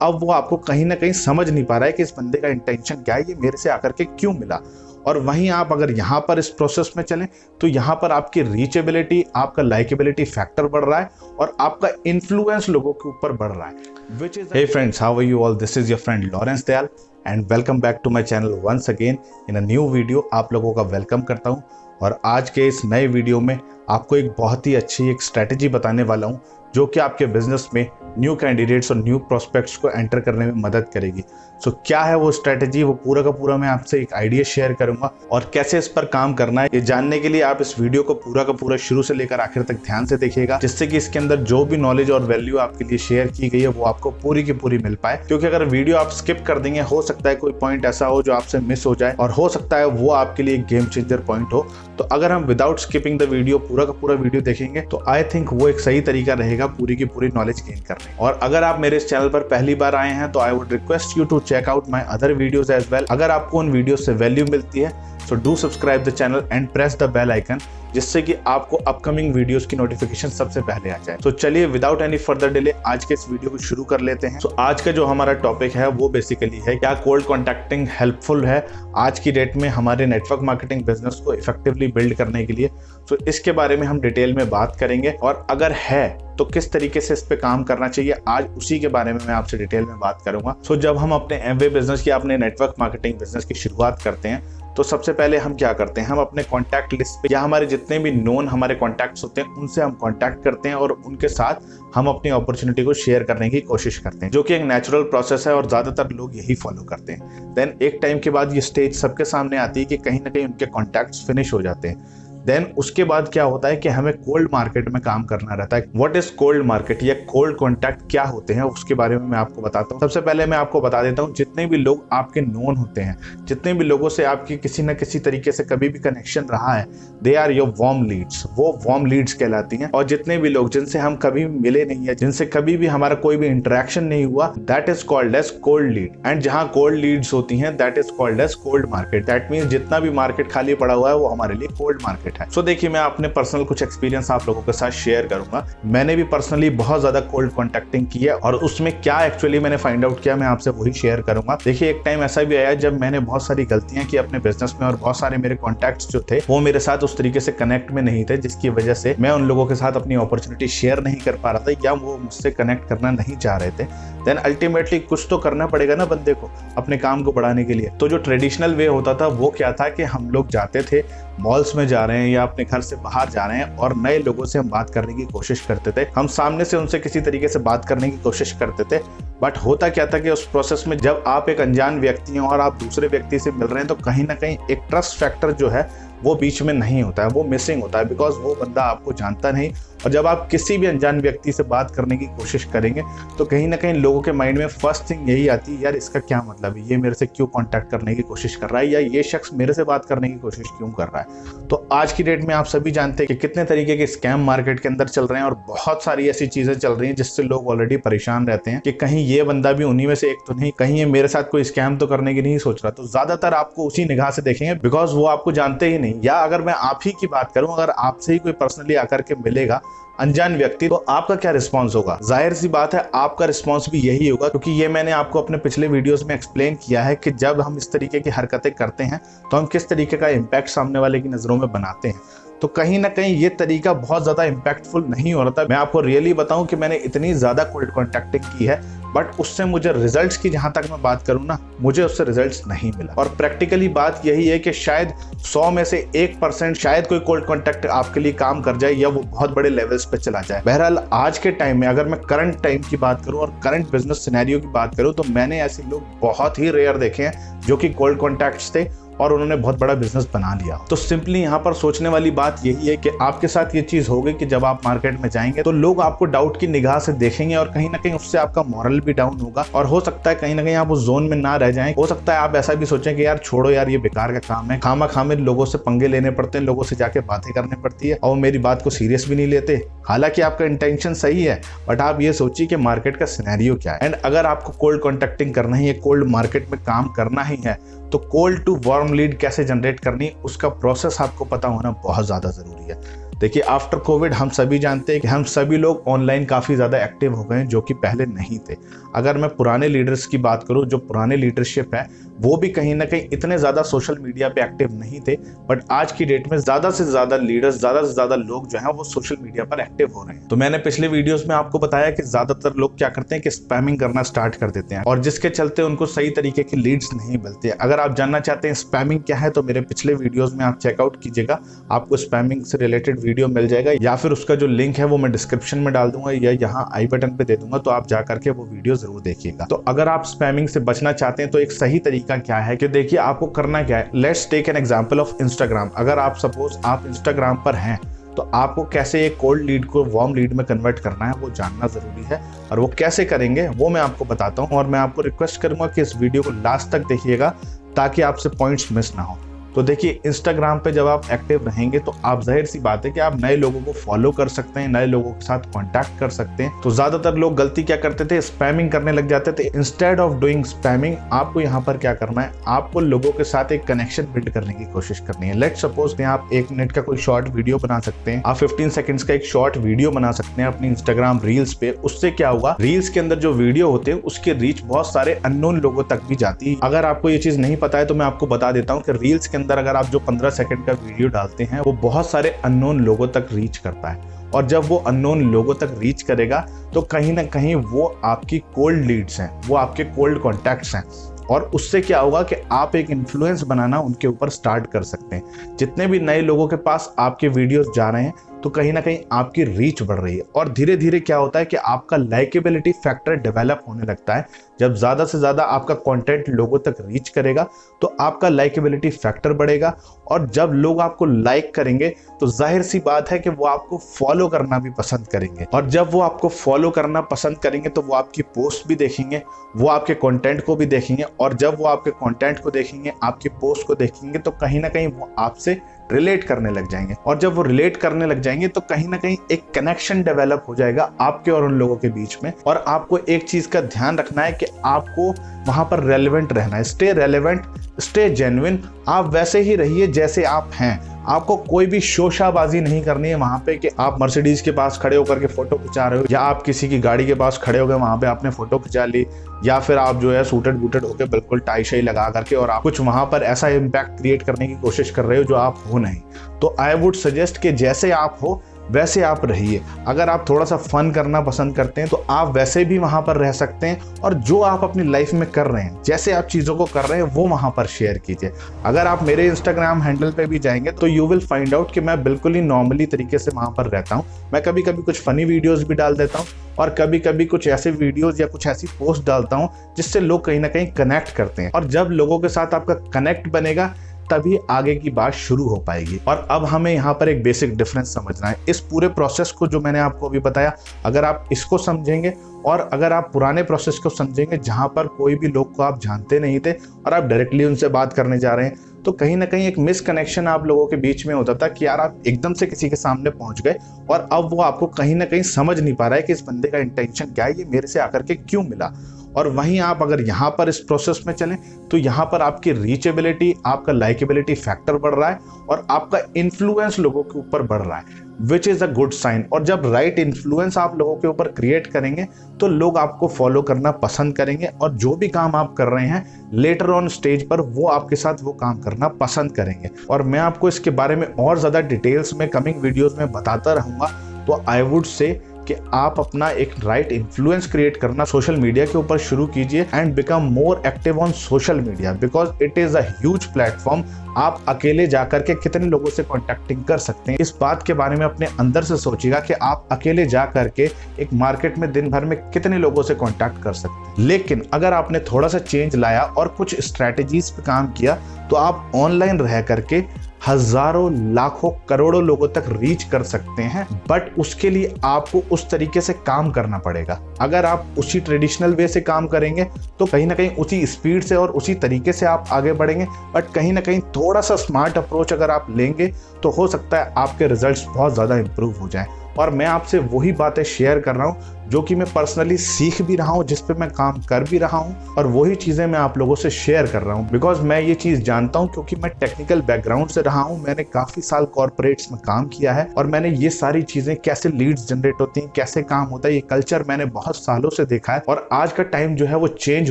अब वो आपको कहीं ना कहीं समझ नहीं पा रहा है कि इस बंदे का इंटेंशन क्या है, ये मेरे से आकर के क्यों मिला। और वहीं आप अगर यहाँ पर इस प्रोसेस में चलें तो यहाँ पर आपकी रीचेबिलिटी, आपका लाइकेबिलिटी फैक्टर बढ़ रहा है और आपका इन्फ्लुएंस लोगों के ऊपर बढ़ रहा है। Which is hey friends, how are you all? This is your friend Lawrence Dayal and welcome back to my channel once again in a new video. आप लोगों का वेलकम करता हूँ और आज के इस नए वीडियो में आपको एक बहुत ही अच्छी एक स्ट्रैटेजी बताने वाला हूँ जो कि आपके बिजनेस में न्यू कैंडिडेट्स और न्यू प्रोस्पेक्ट्स को एंटर करने में मदद करेगी। सो क्या है वो स्ट्रैटेजी, वो पूरा का पूरा मैं आपसे एक आइडिया शेयर करूंगा और कैसे इस पर काम करना है, ये जानने के लिए आप इस वीडियो को पूरा का पूरा शुरू से लेकर आखिर तक ध्यान से देखिएगा, जिससे कि इसके अंदर जो भी नॉलेज और वैल्यू आपके लिए शेयर की गई है वो आपको पूरी की पूरी मिल पाए। क्योंकि अगर वीडियो आप स्किप कर देंगे, हो सकता है कोई पॉइंट ऐसा हो जो आपसे मिस हो जाए और हो सकता है वो आपके लिए गेम चेंजर पॉइंट हो। तो अगर हम विदाउट स्किपिंग द वीडियो पूरा का पूरा वीडियो देखेंगे तो आई थिंक वो एक सही तरीका रहेगा पूरी की पूरी नॉलेज गेन करने। और अगर आप मेरे इस चैनल पर पहली बार आए हैं तो I would request you to check out my other videos as well. अगर आपको उन वीडियो से वैल्यू मिलती है so do subscribe the channel and press the bell icon, जिससे कि आपको अपकमिंग वीडियोस की नोटिफिकेशन सबसे पहले आ जाए। तो चलिए विदाउट एनी फर्दर डिले आज के इस वीडियो को शुरू कर लेते हैं। तो आज का जो हमारा टॉपिक है वो बेसिकली है, क्या कोल्ड कॉन्टैक्टिंग हेल्पफुल है आज की डेट में हमारे नेटवर्क मार्केटिंग बिजनेस को इफेक्टिवली बिल्ड करने के लिए। तो इसके बारे में हम डिटेल में बात करेंगे और अगर है तो किस तरीके से इस पे काम करना चाहिए, आज उसी के बारे में मैं आपसे डिटेल में बात करूंगा। सो जब हम अपने एमवे बिजनेस की, अपने नेटवर्क मार्केटिंग बिजनेस की शुरुआत करते हैं तो सबसे पहले हम क्या करते हैं, हम अपने कॉन्टैक्ट लिस्ट पे या हमारे जितने भी नोन हमारे कॉन्टैक्ट्स होते हैं उनसे हम कॉन्टैक्ट करते हैं और उनके साथ हम अपनी अपॉर्चुनिटी को शेयर करने की कोशिश करते हैं, जो कि एक नेचुरल प्रोसेस है और ज्यादातर लोग यही फॉलो करते हैं। देन एक टाइम के बाद ये स्टेज सबके सामने आती है कि कहीं ना कहीं उनके कॉन्टैक्ट्स फिनिश हो जाते हैं। देन उसके बाद क्या होता है कि हमें कोल्ड मार्केट में काम करना रहता है। व्हाट इज कोल्ड मार्केट या कोल्ड कॉन्टैक्ट क्या होते हैं उसके बारे में मैं आपको बताता हूँ। सबसे पहले मैं आपको बता देता हूँ, जितने भी लोग आपके नोन होते हैं, जितने भी लोगों से आपकी किसी न किसी तरीके से कभी भी कनेक्शन रहा है, they are your warm leads, वो वार्म लीड्स कहलाती हैं। और जितने भी लोग जिनसे हम कभी मिले नहीं है, जिनसे कभी भी हमारा कोई भी इंटरेक्शन नहीं हुआ, that is called as cold lead. And जहां कोल्ड लीड्स होती हैं that is called as cold market. That means जितना भी मार्केट खाली पड़ा हुआ है वो हमारे लिए कोल्ड मार्केट है। सो देखिए, मैं अपने पर्सनल कुछ एक्सपीरियंस आप लोगों के साथ शेयर करूंगा। मैंने भी पर्सनली बहुत ज्यादा कोल्ड कॉन्टैक्टिंग की है और उसमें क्या एक्चुअली मैंने फाइंड आउट किया मैं आपसे वही शेयर करूंगा। देखिए, एक टाइम ऐसा भी आया जब मैंने बहुत सारी गलतियां की अपने बिजनेस में और बहुत सारे मेरे कॉन्टैक्ट्स जो थे वो मेरे साथ उस तरीके से कनेक्ट में नहीं थे, जिसकी वजह से मैं उन लोगों के साथ अपनी अपॉर्चुनिटी शेयर नहीं कर पा रहा था या वो मुझसे कनेक्ट करना नहीं चाह रहे थे। देन अल्टीमेटली कुछ तो करना पड़ेगा ना बंदे को अपने काम को बढ़ाने के लिए। तो जो ट्रेडिशनल वे होता था वो क्या था कि हम लोग जाते थे, मॉल्स में जा रहे हैं या अपने घर से बाहर जा रहे हैं और नए लोगों से हम बात करने की कोशिश करते थे। हम सामने से उनसे किसी तरीके से बात करने की कोशिश करते थे, बट होता क्या था कि उस प्रोसेस में जब आप एक अनजान व्यक्ति हैं और आप दूसरे व्यक्ति से मिल रहे हैं तो कहीं ना कहीं एक ट्रस्ट फैक्टर जो है वो बीच में नहीं होता है, वो मिसिंग होता है, बिकॉज वो बंदा आपको जानता नहीं। और जब आप किसी भी अनजान व्यक्ति से बात करने की कोशिश करेंगे तो कहीं ना कहीं लोगों के माइंड में फर्स्ट थिंग यही आती है, यार इसका क्या मतलब है, ये मेरे से क्यों कांटेक्ट करने की कोशिश कर रहा है या ये शख्स मेरे से बात करने की कोशिश क्यों कर रहा है। तो आज की डेट में आप सभी जानते हैं कि कितने तरीके के स्कैम मार्केट के अंदर चल रहे हैं और बहुत सारी ऐसी चीजें चल रही हैं जिससे लोग ऑलरेडी परेशान रहते हैं कि कहीं ये बंदा भी उन्हीं में से एक तो नहीं, कहीं ये मेरे साथ कोई स्कैम तो करने की नहीं सोच रहा। तो ज्यादातर आपको उसी निगाह से देखेंगे बिकॉज वो आपको जानते ही नहीं। या अगर मैं आप ही की बात करूं, अगर आपसे ही कोई पर्सनली आकर के मिलेगा अनजान व्यक्ति, तो आपका क्या रिस्पांस होगा? जाहिर सी बात है आपका रिस्पांस भी यही होगा, क्योंकि ये मैंने आपको अपने पिछले वीडियोस में एक्सप्लेन किया है कि जब हम इस तरीके की हरकतें करते हैं तो हम किस तरीके का इम्पैक्ट सामने वाले की नजरों में बनाते हैं। तो कहीं ना कहीं ये तरीका बहुत ज्यादा इम्पैक्टफुल नहीं हो रहा था। मैं आपको रियली बताऊं कि मैंने इतनी ज्यादा कोल्ड कॉन्टैक्टिंग की है, बट उससे मुझे रिजल्ट्स की जहां तक मैं बात करूं ना, मुझे उससे रिजल्ट्स नहीं मिला। और प्रैक्टिकली बात यही है कि शायद 100 में से 1% शायद कोई कोल्ड कॉन्टैक्ट आपके लिए काम कर जाए या वो बहुत बड़े लेवल्स पे चला जाए। बहरहाल आज के टाइम में अगर मैं करंट टाइम की बात करूं और करंट बिजनेस सिनेरियो की बात करूं तो मैंने ऐसे लोग बहुत ही रेयर देखे हैं जो कि कोल्ड कॉन्टैक्ट्स थे और उन्होंने बहुत बड़ा बिजनेस बना लिया। तो सिंपली यहाँ पर सोचने वाली बात यही है कि आपके साथ ये चीज होगी कि जब आप मार्केट में जाएंगे तो लोग आपको डाउट की निगाह से देखेंगे और कहीं ना कहीं उससे आपका मॉरल भी डाउन होगा और हो सकता है कहीं ना कहीं आप उस जोन में ना रह जाएं। हो सकता है आप ऐसा भी सोचें कि यार छोड़ो यार, ये बेकार का काम है, खामा खामे लोगों से पंगे लेने पड़ते हैं, लोगों से जाके बातें करनी पड़ती है और मेरी बात को सीरियस भी नहीं लेते। हालांकि आपका इंटेंशन सही है, बट आप ये सोचिए कि मार्केट का सिनेरियो क्या है। एंड अगर आपको कोल्ड कॉन्टैक्टिंग करना ही है, कोल्ड मार्केट में काम करना ही है, तो कोल्ड टू वार्म लीड कैसे जनरेट करनी, उसका प्रोसेस आपको पता होना बहुत ज्यादा जरूरी है। देखिए आफ्टर कोविड हम सभी जानते हैं कि हम सभी लोग ऑनलाइन काफ़ी ज़्यादा एक्टिव हो गए हैं, जो कि पहले नहीं थे। अगर मैं पुराने लीडर्स की बात करूं, जो पुराने लीडरशिप है वो भी कहीं ना कहीं इतने ज़्यादा सोशल मीडिया पे एक्टिव नहीं थे, बट आज की डेट में ज़्यादा से ज़्यादा लीडर्स, ज़्यादा से ज़्यादा लोग जो हैं वो सोशल मीडिया पर एक्टिव हो रहे हैं। तो मैंने पिछले वीडियोस में आपको बताया कि ज़्यादातर लोग क्या करते हैं कि स्पैमिंग करना स्टार्ट कर देते हैं, और जिसके चलते उनको सही तरीके की लीड्स नहीं मिलती है। अगर आप जानना चाहते हैं स्पैमिंग क्या है तो मेरे पिछले वीडियोज में आप चेकआउट कीजिएगा, आपको स्पैमिंग से रिलेटेड वीडियो मिल जाएगा, या फिर उसका जो लिंक है वो मैं डिस्क्रिप्शन में डाल दूंगा या यहाँ आई बटन पे दे दूंगा, तो आप जाकर के वो वीडियो जरूर देखिएगा। तो अगर आप स्पैमिंग से बचना चाहते हैं तो एक सही तरीका क्या है कि देखिए आपको करना क्या है। Let's take an example of Instagram. अगर आप सपोज आप इंस्टाग्राम पर हैं तो आपको कैसे एक कोल्ड लीड को वार्म लीड में कन्वर्ट करना है वो जानना जरूरी है, और वो कैसे करेंगे वो मैं आपको बताता हूँ। और मैं आपको रिक्वेस्ट करूंगा कि इस वीडियो को लास्ट तक देखिएगा ताकि आपसे पॉइंट्स मिस ना हो। तो देखिए इंस्टाग्राम पे जब आप एक्टिव रहेंगे तो आप जाहिर सी बात है कि आप नए लोगों को फॉलो कर सकते हैं, नए लोगों के साथ कांटेक्ट कर सकते हैं। तो ज्यादातर लोग गलती क्या करते थे, स्पैमिंग करने लग जाते थे। इंस्टेड ऑफ डूइंग स्पैमिंग आपको यहाँ पर क्या करना है, आपको लोगों के साथ एक कनेक्शन बिल्ड करने की कोशिश करनी है। लेट्स सपोज आप 1 मिनट का कोई शॉर्ट वीडियो बना सकते हैं, आप 15 सेकंड्स का एक शॉर्ट वीडियो बना सकते हैं अपनी इंस्टाग्राम रील्स पे। उससे क्या होगा, रील्स के अंदर जो वीडियो होते हैं उसकी रीच बहुत सारे अननोन लोगों तक भी जाती है। अगर आपको ये चीज नहीं पता है तो मैं आपको बता देता हूँ कि रील्स के अंदर अगर आप जो 15 सेकंड का वीडियो डालते हैं वो बहुत सारे अननोन लोगों तक रीच करता है, और जब वो अननोन लोगों तक रीच करेगा तो कहीं ना कहीं वो आपकी कोल्ड लीड्स हैं, वो आपके कोल्ड कॉन्टैक्ट्स हैं, और उससे क्या होगा कि आप एक इन्फ्लुएंस बनाना उनके ऊपर स्टार्ट कर सकते हैं। जितने भी नए लोगों के पास आपके वीडियोस जा रहे हैं तो कहीं ना कहीं आपकी रीच बढ़ रही है, और धीरे धीरे क्या होता है कि आपका लाइकेबिलिटी फैक्टर डेवलप होने लगता है। जब ज़्यादा से ज़्यादा आपका कंटेंट लोगों तक रीच करेगा तो आपका लाइकेबिलिटी फैक्टर बढ़ेगा, और जब लोग आपको लाइक करेंगे तो जाहिर सी बात है कि वो आपको फॉलो करना भी पसंद करेंगे, और जब वो आपको फॉलो करना पसंद करेंगे तो वो आपकी पोस्ट भी देखेंगे, वो आपके कंटेंट को भी देखेंगे, और जब वो आपके कंटेंट को देखेंगे, आपकी पोस्ट को देखेंगे तो कहीं ना कहीं वो आपसे रिलेट करने लग जाएंगे, और जब वो रिलेट करने लग जाएंगे तो कहीं ना कहीं एक कनेक्शन डेवलप हो जाएगा आपके और उन लोगों के बीच में। और आपको एक चीज का ध्यान रखना है कि आपको वहां पर रेलेवेंट रहना है। Stay relevant, stay genuine. आप वैसे ही रहिए जैसे आप हैं। आपको कोई भी शोशाबाजी नहीं करनी है वहां पे कि आप मर्सिडीज के पास खड़े होकर के फोटो खिंचा रहे हो, या आप किसी की गाड़ी के पास खड़े हो गए वहां पे आपने फोटो खिंचा ली, या फिर आप जो है सूटेड बूटेड होकर बिल्कुल टाई शाई लगा करके और आप कुछ वहां पर ऐसा इम्पैक्ट क्रिएट करने की कोशिश कर रहे हो जो आप हो नहीं। तो आई वुड सजेस्ट कि जैसे आप हो वैसे आप रहिए। अगर आप थोड़ा सा फन करना पसंद करते हैं तो आप वैसे भी वहां पर रह सकते हैं, और जो आप अपनी लाइफ में कर रहे हैं, जैसे आप चीजों को कर रहे हैं वो वहां पर शेयर कीजिए। अगर आप मेरे इंस्टाग्राम हैंडल पे भी जाएंगे तो यू विल फाइंड आउट कि मैं बिल्कुल ही नॉर्मली तरीके से वहां पर रहता हूं। मैं कभी कभी कुछ फनी वीडियोस भी डाल देता हूं, और कभी कभी कुछ ऐसे वीडियोस या कुछ ऐसी पोस्ट डालता हूं जिससे लोग कहीं ना कहीं कनेक्ट करते हैं, और जब लोगों के साथ आपका कनेक्ट बनेगा तभी आगे की बात शुरू हो पाएगी। और अब हमें यहाँ पर एक बेसिक डिफरेंस समझना है। इस पूरे प्रोसेस को जो मैंने आपको अभी बताया, अगर आप इसको समझेंगे और अगर आप पुराने प्रोसेस को समझेंगे जहां पर कोई भी लोग को आप जानते नहीं थे और आप डायरेक्टली उनसे बात करने जा रहे हैं, तो कहीं ना कहीं एक मिसकनेक्शन आप लोगों के बीच में होता था कि यार आप एकदम से किसी के सामने पहुंच गए और अब वो आपको कहीं ना कहीं समझ नहीं पा रहा है कि इस बंदे का इंटेंशन क्या है, ये मेरे से आकर के क्यों मिला। और वहीं आप अगर यहाँ पर इस प्रोसेस में चलें तो यहाँ पर आपकी रीचेबिलिटी, आपका लाइकेबिलिटी फैक्टर बढ़ रहा है और आपका इन्फ्लुएंस लोगों के ऊपर बढ़ रहा है, which is a good sign. और जब राइट इन्फ्लुएंस आप लोगों के ऊपर क्रिएट करेंगे तो लोग आपको फॉलो करना पसंद करेंगे, और जो भी काम आप कर रहे हैं लेटर ऑन स्टेज पर वो आपके साथ वो काम करना पसंद करेंगे। और मैं आपको इसके बारे में और ज़्यादा डिटेल्स में कमिंग वीडियोज़ में बताता रहूँगा। तो आई वुड से कि आप अपना एक राइट इन्फ्लुएंस क्रिएट करना सोशल मीडिया के ऊपर शुरू कीजिए and become more active on social media, because it is a huge platform. आप अकेले जाकर के कितने लोगों से कॉन्टेक्टिंग कर सकते हैं, इस बात के बारे में अपने अंदर से सोचिएगा कि आप अकेले जा करके एक मार्केट में दिन भर में कितने लोगों से कॉन्टैक्ट कर सकते हैं। लेकिन अगर आपने थोड़ा सा चेंज लाया और कुछ स्ट्रैटेजीज पे काम किया तो आप ऑनलाइन रह करके हजारों, लाखों, करोड़ों लोगों तक रीच कर सकते हैं। बट उसके लिए आपको उस तरीके से काम करना पड़ेगा। अगर आप उसी ट्रेडिशनल वे से काम करेंगे तो कहीं ना कहीं उसी स्पीड से और उसी तरीके से आप आगे बढ़ेंगे, बट कहीं ना कहीं थोड़ा सा स्मार्ट अप्रोच अगर आप लेंगे तो हो सकता है आपके रिजल्ट्स बहुत ज़्यादा इंप्रूव हो जाएं। और मैं आपसे वही बातें शेयर कर रहा हूँ जो कि मैं पर्सनली सीख भी रहा हूँ, जिस पे मैं काम कर भी रहा हूँ, और वही चीज़ें मैं आप लोगों से शेयर कर रहा हूँ। बिकॉज मैं ये चीज़ जानता हूँ क्योंकि मैं टेक्निकल बैकग्राउंड से रहा हूँ, मैंने काफ़ी साल कॉर्पोरेट्स में काम किया है और मैंने ये सारी चीज़ें, कैसे लीड्स जनरेट होती हैं, कैसे काम होता है, ये कल्चर मैंने बहुत सालों से देखा है। और आज का टाइम जो है वो चेंज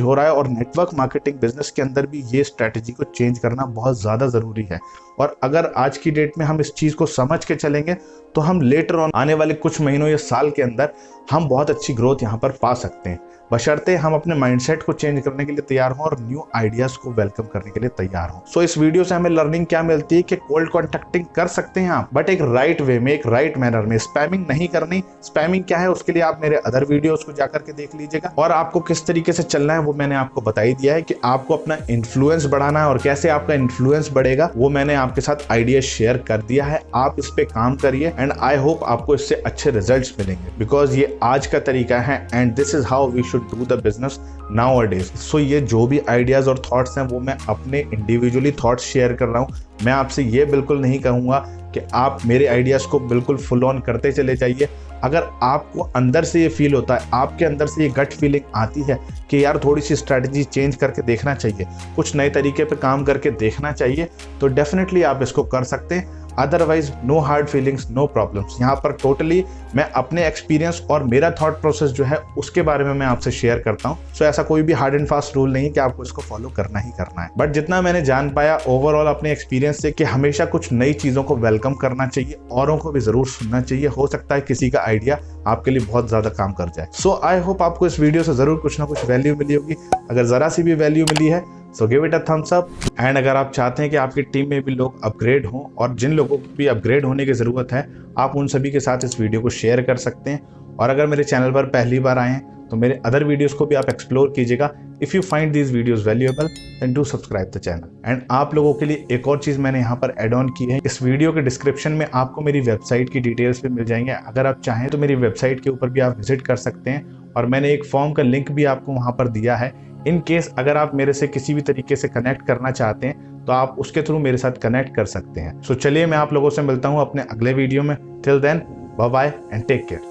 हो रहा है और नेटवर्क मार्केटिंग बिजनेस के अंदर भी ये स्ट्रैटेजी को चेंज करना बहुत ज़्यादा ज़रूरी है। और अगर आज की डेट में हम इस चीज़ को समझ के चलेंगे तो हम लेटर ऑन आने वाले कुछ महीनों या साल के अंदर हम बहुत अच्छी ग्रोथ यहाँ पर पा सकते हैं, बशर्ते हम अपने माइंडसेट को चेंज करने के लिए तैयार हों और न्यू आइडियाज को वेलकम करने के लिए तैयार हों। सो इस वीडियो से हमें लर्निंग क्या मिलती है कि कोल्ड कॉन्टैक्टिंग कर सकते हैं आप, बट एक राइट वे में, एक राइट मैनर में। स्पैमिंग नहीं करनी। स्पैमिंग क्या है उसके लिए आप मेरे अदर वीडियोस को जाकर के देख लीजिएगा। और आपको किस तरीके से चलना है वो मैंने आपको बता ही दिया है कि आपको अपना इन्फ्लुएंस बढ़ाना है और कैसे आपका इन्फ्लुएंस बढ़ेगा वो मैंने आपके साथ आइडिया शेयर कर दिया है। आप इस पे काम करिए एंड आई होप आपको इससे अच्छे रिजल्ट्स मिलेंगे, बिकॉज ये आज का तरीका है and this is how we should do the business nowadays। So ये जो भी आइडियाज और थॉट्स हैं वो मैं अपने इंडिविजुअली थॉट्स शेयर कर रहा हूँ। मैं आपसे ये बिल्कुल नहीं कहूँगा कि आप मेरे आइडियाज को बिल्कुल फुल ऑन करते चले जाइए। अगर आपको अंदर से ये फील होता है, आपके अंदर से ये गट फीलिंग आती है कि यार थोड़ी सी स्ट्रैटेजी चेंज करके देखना चाहिए, कुछ नए तरीके पे काम करके देखना चाहिए, तो डेफिनेटली आप इसको कर सकते हैं। Otherwise no hard feelings, no problems. यहाँ पर टोटली मैं अपने एक्सपीरियंस और मेरा थॉट प्रोसेस जो है उसके बारे में मैं आपसे शेयर करता हूँ। सो ऐसा कोई भी हार्ड एंड फास्ट रूल नहीं है कि आपको इसको फॉलो करना ही करना है, बट जितना मैंने जान पाया ओवरऑल अपने एक्सपीरियंस से कि हमेशा कुछ नई चीज़ों को वेलकम करना चाहिए, औरों को भी ज़रूर सुनना चाहिए। हो सकता है किसी का आइडिया आपके लिए बहुत ज़्यादा काम कर जाए। सो आई होप आपको इस वीडियो से ज़रूर कुछ ना कुछ वैल्यू मिली होगी। अगर ज़रा सी भी वैल्यू मिली है so give it a thumbs up. And अगर आप चाहते हैं कि आपकी टीम में भी लोग अपग्रेड हों और जिन लोगों को भी अपग्रेड होने की ज़रूरत है, आप उन सभी के साथ इस वीडियो को शेयर कर सकते हैं। और अगर मेरे चैनल पर पहली बार आए हैं तो मेरे अदर वीडियोस को भी आप एक्सप्लोर कीजिएगा। If you find these videos valuable then do subscribe the channel. And आप लोगों के लिए एक और चीज़ मैंने यहाँ पर ऐड ऑन की है। इस वीडियो के डिस्क्रिप्शन में आपको मेरी वेबसाइट की डिटेल्स भी मिल जाएंगे। अगर आप चाहें तो मेरी वेबसाइट के ऊपर भी आप विजिट कर सकते हैं और मैंने एक फॉर्म का लिंक भी आपको वहाँ पर दिया है। इन केस अगर आप मेरे से किसी भी तरीके से कनेक्ट करना चाहते हैं तो आप उसके थ्रू मेरे साथ कनेक्ट कर सकते हैं। सो चलिए मैं आप लोगों से मिलता हूँ अपने अगले वीडियो में। Till then bye bye and take care.